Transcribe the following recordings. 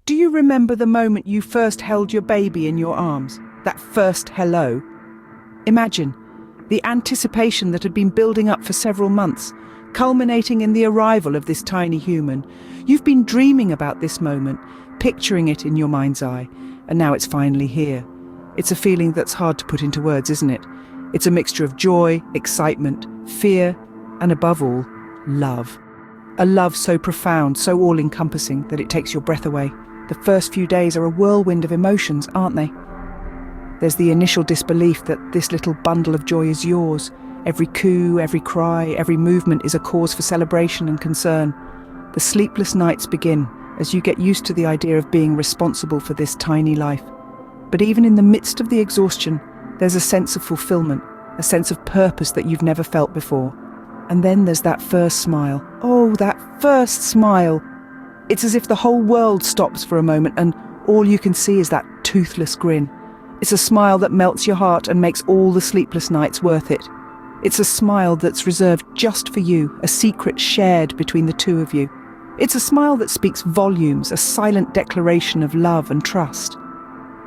Do you remember the moment you first held your baby in your arms? That first hello? Imagine the anticipation that had been building up for several months, culminating in the arrival of this tiny human. You've been dreaming about this moment, picturing it in your mind's eye, and now it's finally here. It's a feeling that's hard to put into words, isn't it? It's a mixture of joy, excitement, fear, and above all, love. A love so profound, so all-encompassing that it takes your breath away. The first few days are a whirlwind of emotions, aren't they? There's the initial disbelief that this little bundle of joy is yours. Every coo, every cry, every movement is a cause for celebration and concern. The sleepless nights begin as you get used to the idea of being responsible for this tiny life. But even in the midst of the exhaustion, there's a sense of fulfillment, a sense of purpose that you've never felt before. And then there's that first smile. Oh, that first smile! It's as if the whole world stops for a moment and all you can see is that toothless grin. It's a smile that melts your heart and makes all the sleepless nights worth it. It's a smile that's reserved just for you, a secret shared between the two of you. It's a smile that speaks volumes, a silent declaration of love and trust.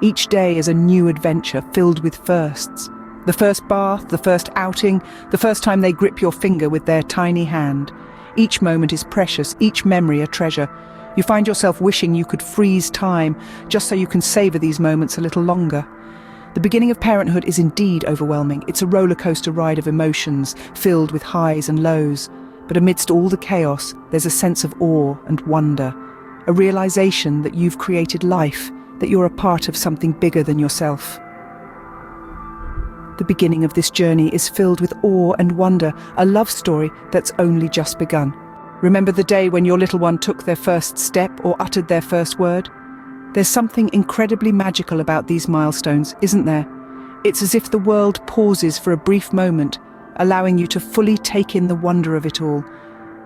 Each day is a new adventure filled with firsts. The first bath, the first outing, the first time they grip your finger with their tiny hand. Each moment is precious, each memory a treasure. You find yourself wishing you could freeze time, just so you can savor these moments a little longer. The beginning of parenthood is indeed overwhelming. It's a roller coaster ride of emotions, filled with highs and lows. But amidst all the chaos, there's a sense of awe and wonder, a realization that you've created life, that you're a part of something bigger than yourself. The beginning of this journey is filled with awe and wonder, a love story that's only just begun. Remember the day when your little one took their first step or uttered their first word? There's something incredibly magical about these milestones, isn't there? It's as if the world pauses for a brief moment, allowing you to fully take in the wonder of it all.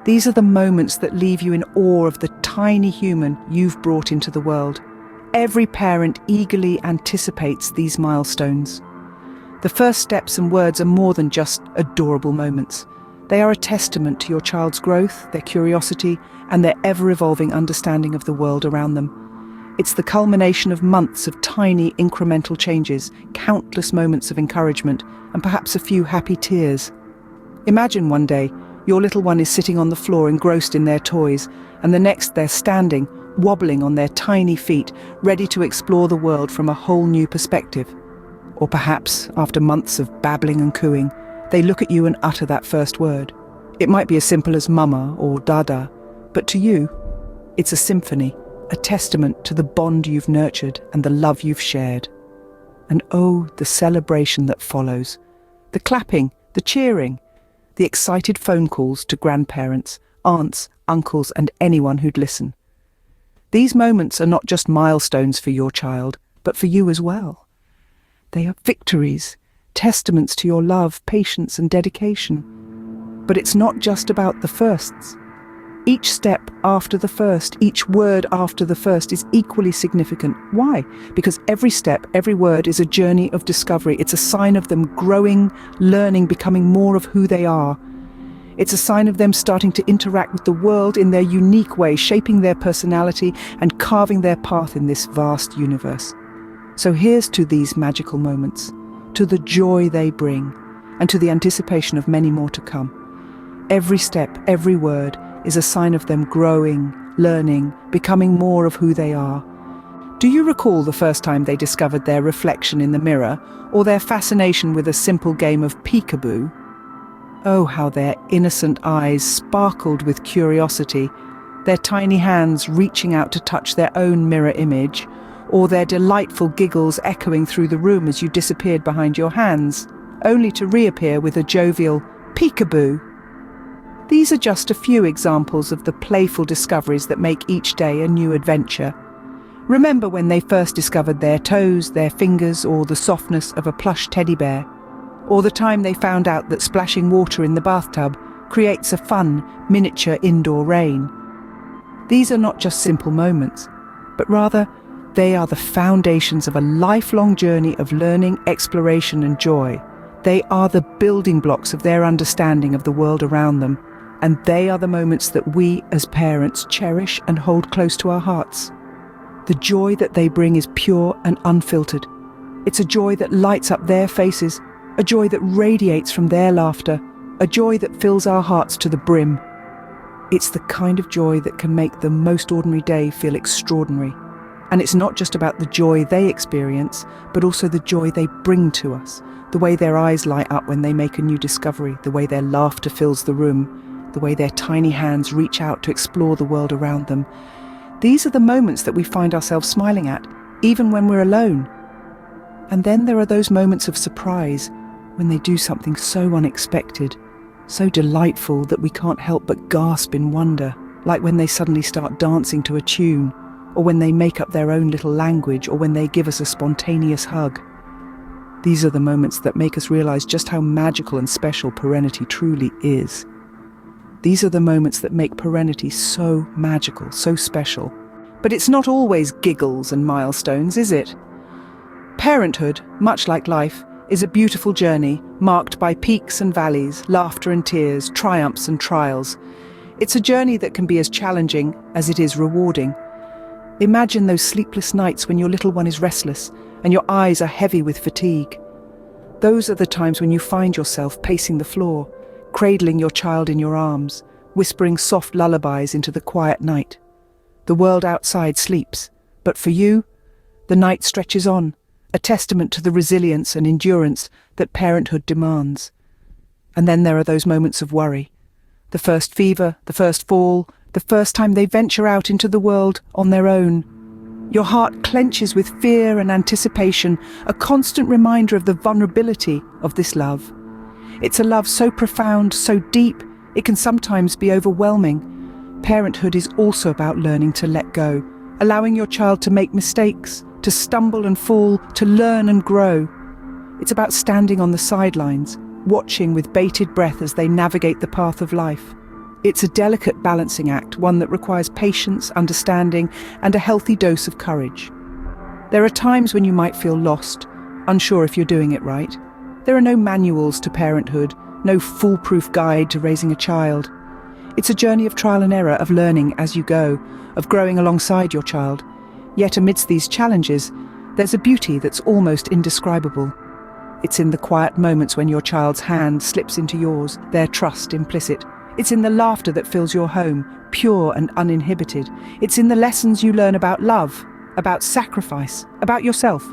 These are the moments that leave you in awe of the tiny human you've brought into the world. Every parent eagerly anticipates these milestones. The first steps and words are more than just adorable moments. They are a testament to your child's growth, their curiosity, and their ever-evolving understanding of the world around them. It's the culmination of months of tiny incremental changes, countless moments of encouragement, and perhaps a few happy tears. Imagine one day, your little one is sitting on the floor engrossed in their toys, and the next they're standing, wobbling on their tiny feet, ready to explore the world from a whole new perspective. Or perhaps, after months of babbling and cooing, they look at you and utter that first word. It might be as simple as mama or dada, but to you, it's a symphony, a testament to the bond you've nurtured and the love you've shared. And oh, the celebration that follows. The clapping, the cheering, the excited phone calls to grandparents, aunts, uncles, and anyone who'd listen. These moments are not just milestones for your child, but for you as well. They are victories, testaments to your love, patience, and dedication. But it's not just about the firsts. Each step after the first, each word after the first is equally significant. Why? Because every step, every word is a journey of discovery. It's a sign of them growing, learning, becoming more of who they are. It's a sign of them starting to interact with the world in their unique way, shaping their personality and carving their path in this vast universe. So here's to these magical moments, to the joy they bring, and to the anticipation of many more to come. Every step, every word is a sign of them growing, learning, becoming more of who they are. Do you recall the first time they discovered their reflection in the mirror, or their fascination with a simple game of peekaboo? Oh, how their innocent eyes sparkled with curiosity, their tiny hands reaching out to touch their own mirror image, or their delightful giggles echoing through the room as you disappeared behind your hands, only to reappear with a jovial peekaboo. These are just a few examples of the playful discoveries that make each day a new adventure. Remember when they first discovered their toes, their fingers, or the softness of a plush teddy bear? Or the time they found out that splashing water in the bathtub creates a fun, miniature indoor rain? These are not just simple moments, but rather they are the foundations of a lifelong journey of learning, exploration, and joy. They are the building blocks of their understanding of the world around them, and they are the moments that we as parents cherish and hold close to our hearts. The joy that they bring is pure and unfiltered. It's a joy that lights up their faces, a joy that radiates from their laughter, a joy that fills our hearts to the brim. It's the kind of joy that can make the most ordinary day feel extraordinary. And it's not just about the joy they experience, but also the joy they bring to us. The way their eyes light up when they make a new discovery, the way their laughter fills the room, the way their tiny hands reach out to explore the world around them. These are the moments that we find ourselves smiling at, even when we're alone. And then there are those moments of surprise, when they do something so unexpected, so delightful that we can't help but gasp in wonder, like when they suddenly start dancing to a tune, or when they make up their own little language, or when they give us a spontaneous hug. These are the moments that make us realize just how magical and special parentage truly is. These are the moments that make parentage so magical, so special. But it's not always giggles and milestones, is it? Parenthood, much like life, is a beautiful journey marked by peaks and valleys, laughter and tears, triumphs and trials. It's a journey that can be as challenging as it is rewarding. Imagine those sleepless nights when your little one is restless and your eyes are heavy with fatigue. Those are the times when you find yourself pacing the floor, cradling your child in your arms, whispering soft lullabies into the quiet night. The world outside sleeps, but for you, the night stretches on, a testament to the resilience and endurance that parenthood demands. And then there are those moments of worry. The first fever, the first fall, the first time they venture out into the world on their own. Your heart clenches with fear and anticipation, a constant reminder of the vulnerability of this love. It's a love so profound, so deep, it can sometimes be overwhelming. Parenthood is also about learning to let go, allowing your child to make mistakes, to stumble and fall, to learn and grow. It's about standing on the sidelines, watching with bated breath as they navigate the path of life. It's a delicate balancing act, one that requires patience, understanding, and a healthy dose of courage. There are times when you might feel lost, unsure if you're doing it right. There are no manuals to parenthood, no foolproof guide to raising a child. It's a journey of trial and error, of learning as you go, of growing alongside your child. Yet amidst these challenges, there's a beauty that's almost indescribable. It's in the quiet moments when your child's hand slips into yours, their trust implicit. It's in the laughter that fills your home, pure and uninhibited. It's in the lessons you learn about love, about sacrifice, about yourself.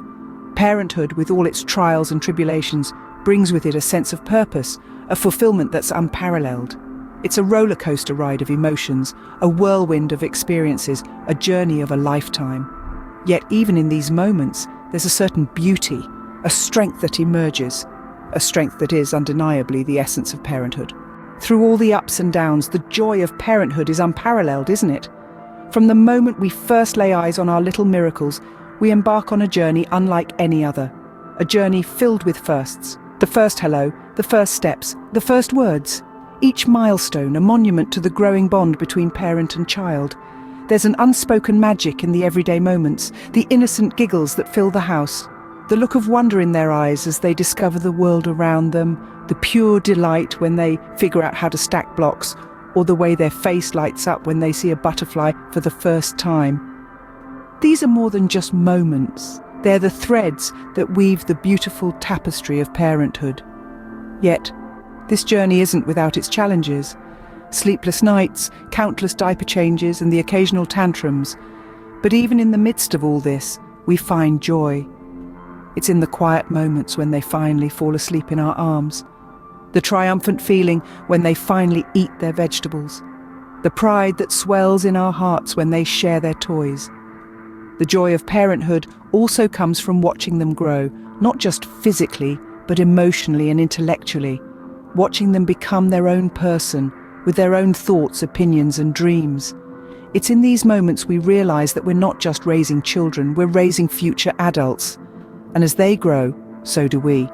Parenthood, with all its trials and tribulations, brings with it a sense of purpose, a fulfillment that's unparalleled. It's a roller coaster ride of emotions, a whirlwind of experiences, a journey of a lifetime. Yet even in these moments, there's a certain beauty, a strength that emerges, a strength that is undeniably the essence of parenthood. Through all the ups and downs, the joy of parenthood is unparalleled, isn't it? From the moment we first lay eyes on our little miracles, we embark on a journey unlike any other. A journey filled with firsts. The first hello, the first steps, the first words. Each milestone a monument to the growing bond between parent and child. There's an unspoken magic in the everyday moments, the innocent giggles that fill the house, the look of wonder in their eyes as they discover the world around them, the pure delight when they figure out how to stack blocks, or the way their face lights up when they see a butterfly for the first time. These are more than just moments. They're the threads that weave the beautiful tapestry of parenthood. Yet, this journey isn't without its challenges. Sleepless nights, countless diaper changes, and the occasional tantrums. But even in the midst of all this, we find joy. It's in the quiet moments when they finally fall asleep in our arms. The triumphant feeling when they finally eat their vegetables. The pride that swells in our hearts when they share their toys. The joy of parenthood also comes from watching them grow, not just physically, but emotionally and intellectually. Watching them become their own person, with their own thoughts, opinions, and dreams. It's in these moments we realize that we're not just raising children, we're raising future adults. And as they grow, so do we.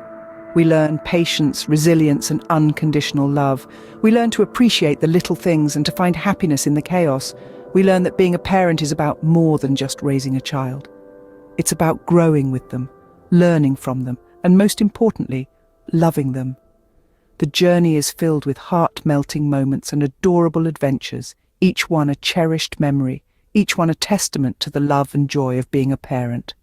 We learn patience, resilience, and unconditional love. We learn to appreciate the little things and to find happiness in the chaos. We learn that being a parent is about more than just raising a child. It's about growing with them, learning from them, and most importantly, loving them. The journey is filled with heart-melting moments and adorable adventures, each one a cherished memory, each one a testament to the love and joy of being a parent.